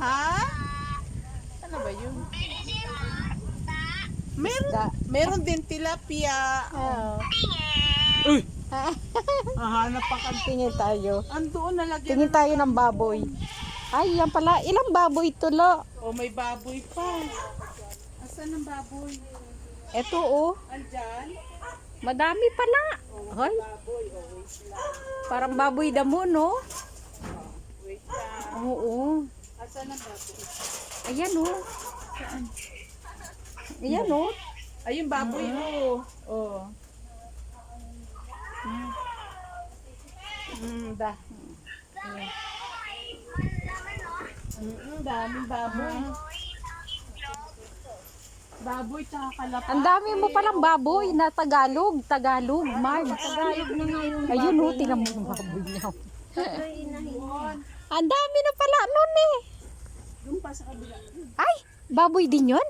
Ha? Ano ba yun? Meron din tilapia. Oh. Uy! Hahanap pa ka. Tingin tayo. Andoon nalagyan. Tingin tayo ng baboy. Ay, yan pala. Ilang baboy ito, lo? Oh, may baboy pa. Asan ang baboy? Ito, oh. Andyan? Madami pala. Hoy, Baboy, oh, wait lang. parang baboy damo, no? Wait lang. Oo. Asan ang baboy? Ayan, oh. Ayan, oh. Ayun, baboy, oh. Oh. Da. Daming baboy. Baboy tsaka kalapa. Ang dami mo palang baboy na Tagalog. Tagalog, Marg. Tagalog na nga yung Ayun, oh. Tingnan mo yung baboy niya. inahin. Ang dami na pala nun, eh. Doon pa sa kabila. Ay, baboy din yun?